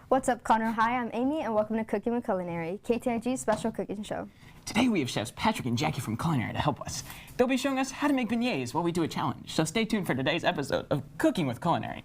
What's up, Connor? Hi, I'm Amy, and welcome to Cooking with Culinary, KTIG's special cooking show. Today we have chefs Patrick and Jackie from Culinary to help us. They'll be showing us how to make beignets while we do a challenge, so stay tuned for today's episode of Cooking with Culinary.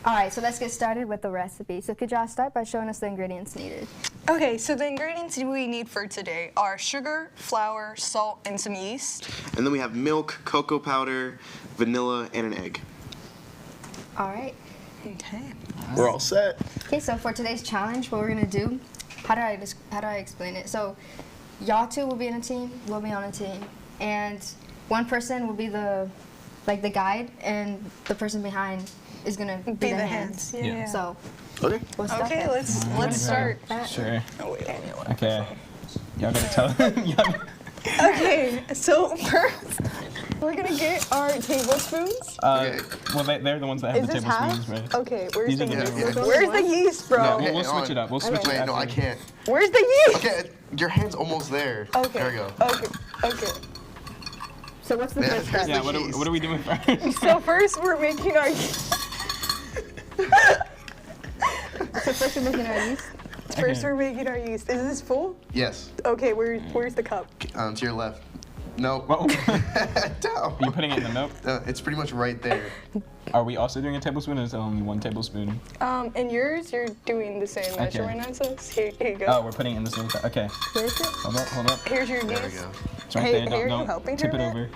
Alright, so let's get started with the recipe. So could y'all start by showing us the ingredients needed? Okay, so the ingredients we need for today are sugar, flour, salt, and some yeast. And then we have milk, cocoa powder, vanilla, and an egg. Alright. Okay. We're all set. Okay, so for today's challenge, what we're gonna do, how do I explain it? So y'all two will be in a team, we'll be on a team, and one person will be the guide, and the person behind is gonna be the hands. Yeah. So Okay. we'll start. Okay, let's start. Sure. Oh wait, Okay. Y'all gotta tell. Okay, so first we're gonna get our tablespoons. Okay. Well, they're the ones that have Is the this tablespoons, half? right? Okay, where's These the are the yeast? big ones. Where's the yeast, bro? No, Okay, we'll switch on. it up. We'll switch it Wait, after. no, I can't. Where's the yeast? Okay, your hand's almost there. Okay. There we go. Okay. So what's the Yeah, first there's step? Yeah, the yeast. what are we doing first? So first we're making our So first we're making our yeast. First we're making our yeast. Is this full? Yes. Okay, where's the cup? To your left. No. Whoa. Down. Are you putting it in the milk? It's pretty much right there. Are we also doing a tablespoon, or is it only 1 tablespoon? And yours, you're doing the same measurement as us. Here you go. Oh, we're putting it in the same. Okay. Where is it? Hold up. Here's your There we yeast. go. It's right Hey, there. hey, are you Don't helping tip her, it man? over.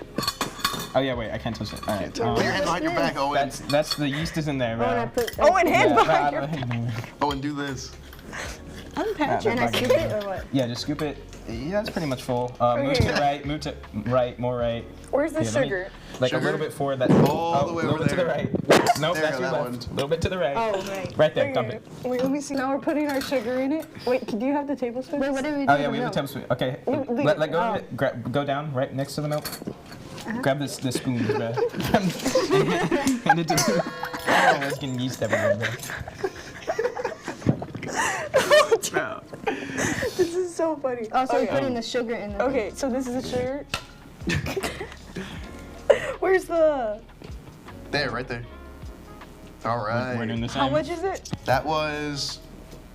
Oh yeah, wait, I can't touch it. All right. Put your hand behind your back, Owen. That's the yeast is in there, Oh, and I bro. put. And hands behind your your. Owen, do this. I'm Patrick. And I scoop it or what? Yeah, just scoop it. Yeah, that's pretty much full. Move to the right. Move to right. More right. Where's the Here, let me- sugar? Like Sugar? a little bit forward. That. All the way a little over bit to the there. right. Nope, There, that's your that left. A little bit to the right. Oh, right. Right there. Dump it. Wait, let me see. Now we're putting our sugar in it. Wait, do you have the tablespoon? Wait, what did we do? Oh yeah, with we have a milk? tablespoon. Okay, leave let it. go of it. Go down right next to the milk. Grab this spoon, bro. Hand it to me. Oh, it's getting yeast everywhere, bro. Bro. This is so funny. Oh, so okay. we're putting the sugar in the. Okay, so this is the sugar. Where's the? There, right there. All right. We're doing the same. How much is it? That was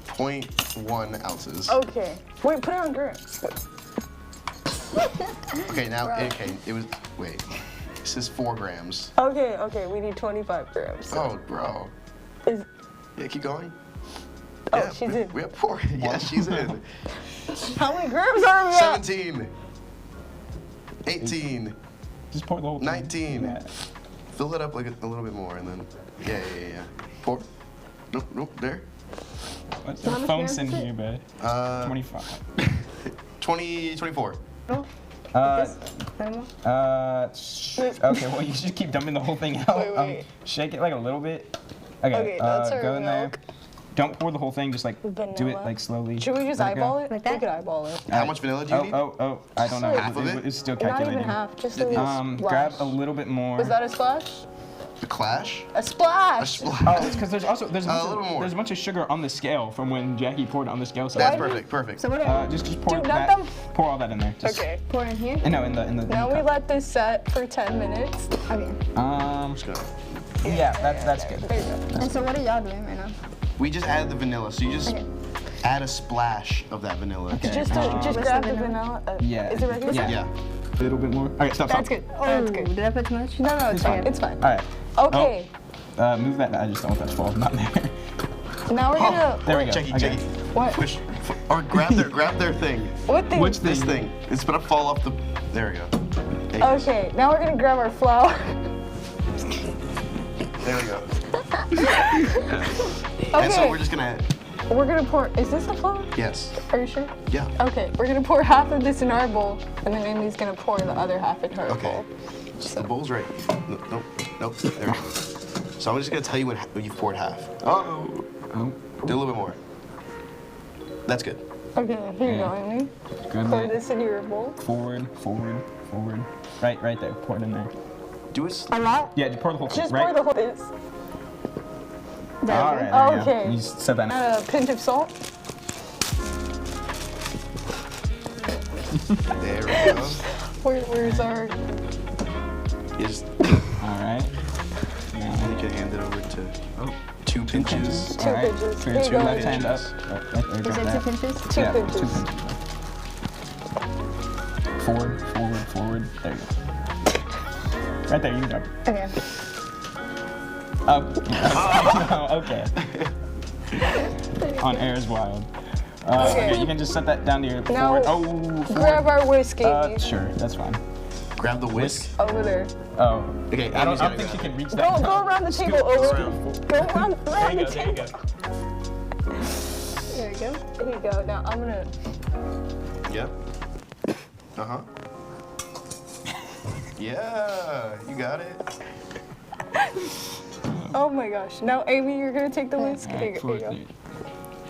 0.1 ounces. Okay. Wait, put it on grams. Okay, now, it was, wait. This is 4 grams. Okay, we need 25 grams. Oh, bro. Is, Yeah, keep going. oh, Yeah, she's in. We have 4. Yeah, she's in. How many grams are we at? 17. 18. Just pour the whole thing. 19. Yeah. Fill it up like a little bit more and then, yeah. Pour. Nope, there. What's How the much phone grams in is it? here, bro? 25. 24. Okay, well, you should keep dumping the whole thing out. Wait. Shake it like a little bit. Okay, Okay, that's our go in there. milk. Don't pour the whole thing, just like do it Vanilla. like slowly. Should we just Let go. eyeball it? Like that? We could eyeball it. How much vanilla do you need? Oh, I don't know. Half of it? It's still Not calculating. even half, just a little splash. Grab a little bit more. Was that a splash? The clash? A splash! Oh, it's because there's a little more. there's a bunch of sugar on the scale from when Jackie poured it on the scale. So That's perfect. So what do I just pour Dude, that. not them. Pour all that in there. Just, Okay. pour in here? No, in the Now we cup. let this set for 10 minutes. Okay. Yeah, that's good. There you go. And so what are y'all doing right now? We just added the vanilla, so you just Okay. add a splash of that vanilla. Okay. Just what's grab the the vanilla? vanilla. Yeah. Is it regular? Yeah. Yeah. A little bit more. Okay, stop. That's good. That's good. Did I put too much? No, it's fine. Okay. It's fine. All right. Okay. Move that. I just don't want that to fall. Not there. Now we're gonna. There we go. Jackie, Okay. What? Push. Or grab their thing. What thing? Which This thing. It's gonna fall off the. There we go. There you go. Okay, now we're gonna grab our flour. There we go. Okay. And so we're just gonna. We're gonna pour. Is this the flour? Yes. Are you sure? Yeah. Okay, we're gonna pour half of this in our bowl, and then Amy's gonna pour the other half in her Okay. bowl. The bowl's right. Nope. There we go. So I'm just gonna tell you when you've poured half. Oh. Oh. Do a little bit more. That's good. Okay, here you go, Amy. Grab Pour that. this in your bowl. Forward, forward, forward. Right there. Pour it in there. Do it. A lot? Yeah, just pour the whole thing. Just Right. pour the whole this. All right. There you go. Okay. You set that. A pinch of salt. There we go. Where's our... You just All right. Now, you can hand it over to oh, 2 pinches. Two all right. pinches. For Here your you two go. left hand up. Right there. Is Drop it that. 2 pinches? Two Yeah, pinches. 2 pinches. Forward, forward, forward. There you go. Right there. You can drop it. Okay. Oh. Okay. On air is wild. Okay, you can just set that down to your Now, forward. Oh, forward. Grab our whiskey Sure, that's fine. Grab the whisk. over there. Oh. Okay, I Amy's don't gonna think she go. can reach that. Go around the table. Go around There you the go, there you table. go. There you go. Here you go. Now I'm gonna... Yeah. Uh-huh. Yeah, you got it. Oh my gosh. Now, Amy, you're gonna take the whisk. Here you Forward, go. there. You're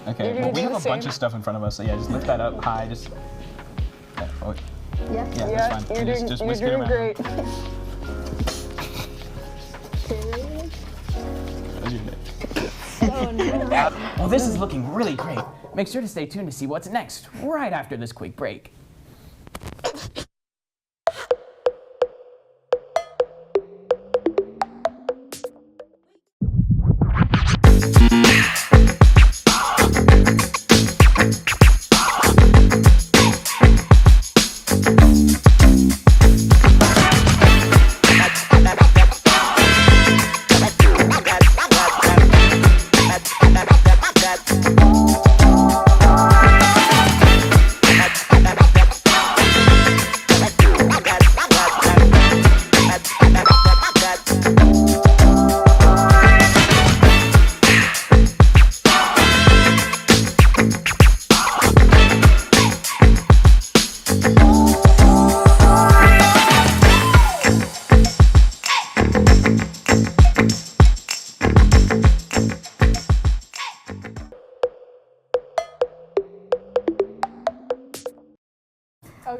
Okay, gonna well, we do have the a bunch same? of stuff in front of us, so yeah, just lift that up high, just... Yeah, oh, Yeah. yeah, Yeah, that's fine. you're doing, just you're whisk it doing around. great. That's your day. Oh no. Well, this is looking really great. Make sure to stay tuned to see what's next, right after this quick break.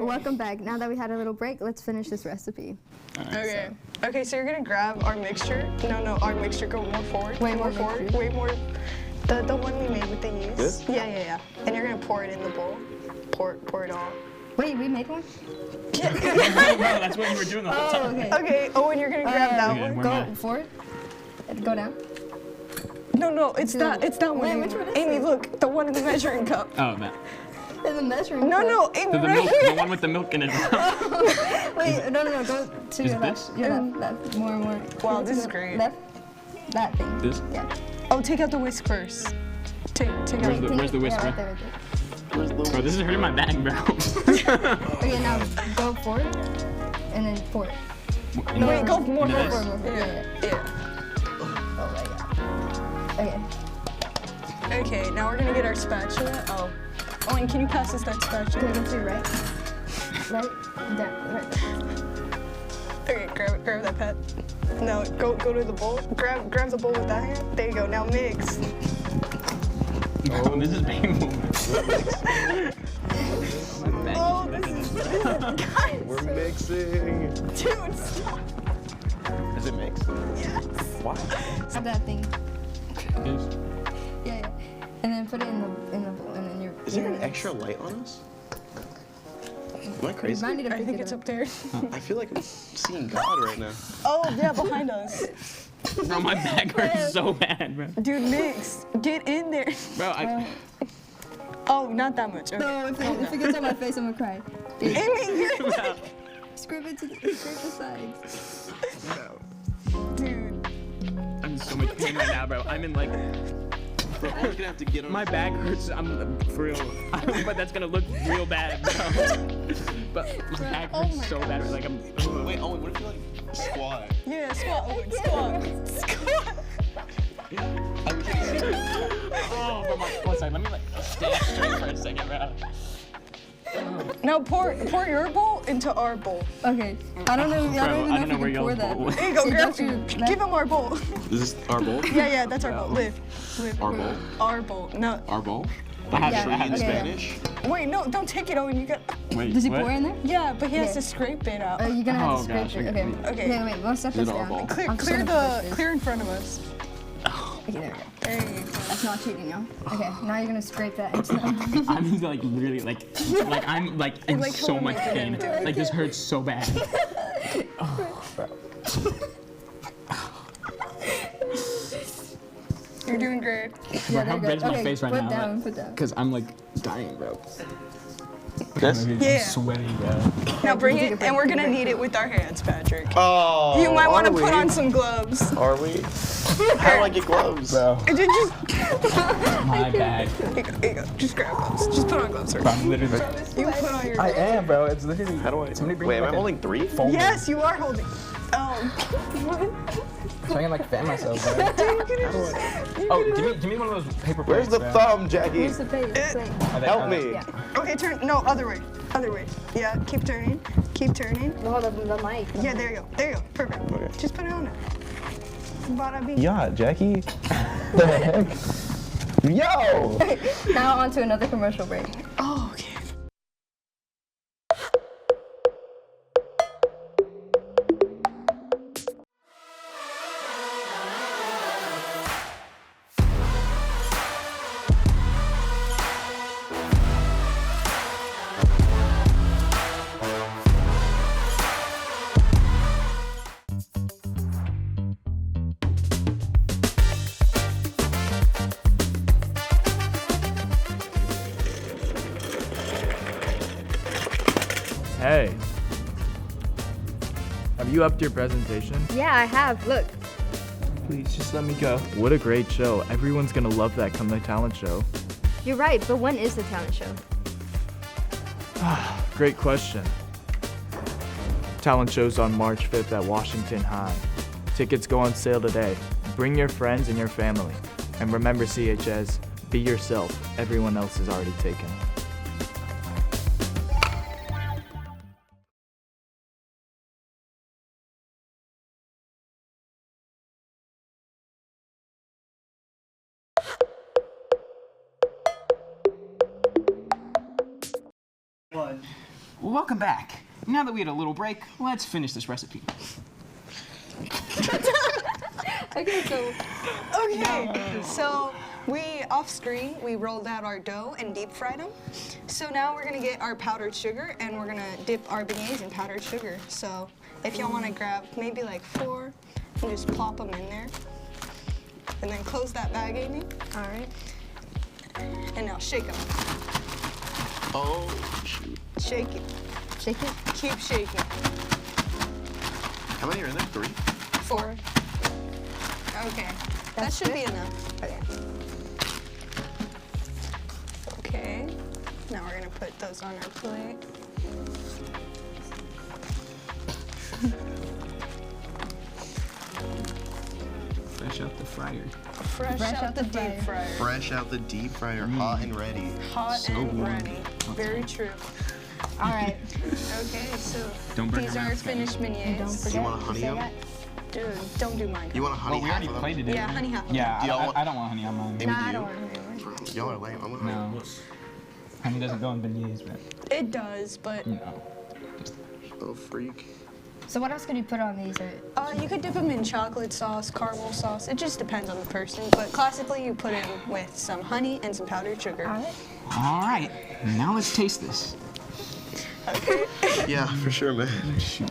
Welcome back. Now that we had a little break, let's finish this recipe. Okay. Okay, so you're gonna grab our mixture. No, our mixture. Go more forward. Way Go more forward. mixture? Way more. The one we made with the yeast. This? Yeah. And you're gonna pour it in the bowl. Pour it all. Wait, we made one? No, that's what you were doing the whole Oh, time. okay. Okay. Oh, and you're gonna grab that Okay, one. where Go am I? forward. And go down. No, it's that. It's that one. Wait, Amy. which one is Amy, it? look, the one in the measuring cup. Oh, man. In the measuring No, cup. Amy, The right milk, here. the one with the milk in it. Wait, no, go to Is your this? left. Your left. More. Wow, To this is the great. Left. That thing. This? Yeah. Oh, take out the whisk first. Take out Where's the whisk, Yeah, bro? right there. Where's the Bro, this is hurting my back, bro. Okay, now go forward. And then pour it. No, wait, go more Into forward. this? Yeah. Oh my god. Okay. Okay, now we're gonna get our spatula. Oh, and can you pass us that Can spatula? we go to your right? Right? Down. Right there. Okay, grab that pet. No, go to the bowl. Grab the bowl with that hand. There you go. Now mix. Oh, this is painful. Oh, this is guys. We're mixing. Dude, stop. Does it mix? Yes. Why? Have that thing. This. Yeah. And then put it in the bowl, and then you're. Is there an extra light on us? Am I You crazy? might need to I pick think it it's up. up there. I feel like I'm seeing God right now. Oh, yeah, behind us. Bro, my back hurts so bad, bro. Dude, mix. Get in there. Bro, Oh, not that much. Okay. No, if it gets on my face, I'm gonna cry. Dude, Amy, you're scrape it to the sides. dude. I'm in so much pain right now, bro. I'm in like, Bro, I'm gonna have to get on. my back hurts. I'm for real. But that's gonna look real bad, bro. But my back hurts so bad. Like I'm. Wait, Owen, what if you like squat? Yeah, squat, Owen, squat. Squat. I wish I could see it. Oh, bro, one second. Let me like stand straight for a second, bro. Now pour your bowl into our bowl. Okay. I don't know. I don't even know if you can pour that. There you go, give him our bowl. Is this our bowl? Yeah, that's our bowl. Live. Our bowl? Our bowl. No. Our bowl? Yeah. In Spanish? Wait, no, don't take it, Owen. You got. Wait, Does he what? pour in there? Yeah, but he has Okay. to scrape it out. You're gonna have Oh, to scrape gosh, it. okay. Okay. Okay. Wait. Let's set Is this it our down. bowl? Clear, I'm just clear gonna put this. in front of us. Okay, there we go. There you go. That's not cheating, y'all. Okay, now you're gonna scrape that into the. I'm like literally like I'm like in like so how much am I pain. gonna do it? Like this hurts so bad. You're doing great. Bro, how red's my face right put now? Down, put down. Because I'm like dying, bro. This? I'm Yeah. sweating, bro. Now bring it, and we're gonna knead it with our hands, Patrick. Oh, You might want to are put we? on some gloves. Are we? How do I get gloves? Bro, And then just, my bad. here you go. Just grab gloves. Just put on gloves first. Bro, I'm literally. You put on your I gloves. am, bro. It's literally. How do I? Somebody bring Wait, am like I a holding 3? folder. Yes, you are holding. So I can like fan myself, bro. Oh, give me one of those paper Where's plates, the bro. thumb, Jackie? Where's the face? Oh, they- Help oh, me. Yeah. Okay, turn. No, other way. Other way. Yeah, keep turning. Keep turning. Well, the mic. Yeah, there you go. There you go. Perfect. Okay. Just put it on it. Bada bing. Yeah, Jackie. The heck? Yo! Now on to another commercial break. Oh, okay. Hey. Have you upped your presentation? Yeah, I have. Look. Please, just let me go. What a great show. Everyone's gonna love that come the talent show. You're right, but when is the talent show? Great question. Talent show's on March 5th at Washington High. Tickets go on sale today. Bring your friends and your family. And remember, CHS, be yourself. Everyone else is already taken. Welcome back. Now that we had a little break, let's finish this recipe. Okay, so Okay, so we, off screen, we rolled out our dough and deep fried them. So now we're gonna get our powdered sugar and we're gonna dip our beignets in powdered sugar. So if y'all wanna grab maybe like 4 and just plop them in there. And then close that bag, Amy. all right. And now shake them. Oh, shoot. Shake it. Shake it. Keep shaking. How many are in there? 3? 4. Okay, that That's should good? be enough. Okay. Okay, now we're gonna put those on our plate. Fresh out the fryer. Fresh out the deep fryer. Fresh out the deep fryer, hot and ready. Hot So and warm. ready. Very true. All right. Okay, so Don't burn these your are mouth, finished Don't beignets. forget wanna to honey say them? that. Dude, don't do mine. You want a honey Well, we half already of them? plated it. Yeah, honey half of Yeah, Do y'all want- I don't want honey on mine. Maybe Nah, do I you? don't want to do it. Y'all are lame. I'm gonna No. Honey doesn't go in beignets, bro. It does, but No. Oh, freak. So what else could you put on these? you could dip them in chocolate sauce, caramel sauce. It just depends on the person. But classically, you put in with some honey and some powdered sugar. All right. All right, now let's taste this. Yeah, for sure, man. Shoot.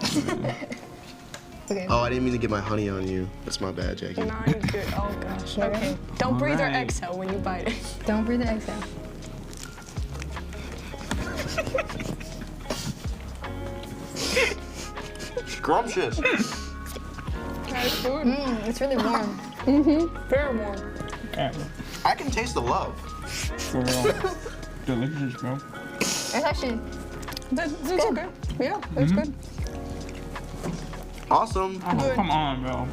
Okay. Oh, I didn't mean to get my honey on you. That's my bad, Jackie. No, you're good. Oh gosh. Okay. Don't breathe or Alright. exhale when you bite it. Don't breathe the exhale. Scrumptious. That's good. It's really warm. Very warm. Yeah, I can taste the love. for real. Delicious, bro. It's actually That's okay. Yeah, that's good. Awesome. Oh, Good. come on, bro.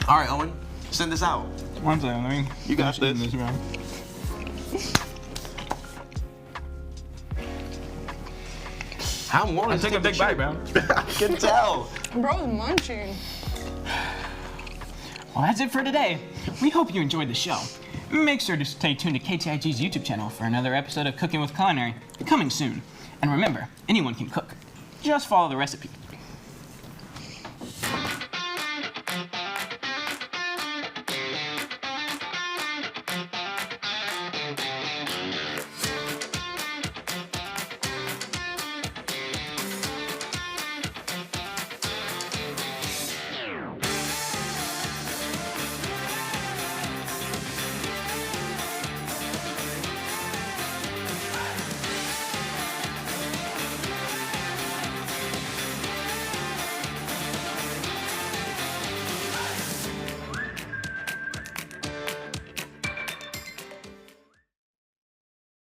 All right, Owen, send this out. One second, let me. You got finish eating this. bro. I want to Take a big bite, bro. I can tell. Bro's munching. Well, that's it for today. We hope you enjoyed the show. Make sure to stay tuned to KTIG's YouTube channel for another episode of Cooking with Culinary, coming soon. And remember, anyone can cook. Just follow the recipe.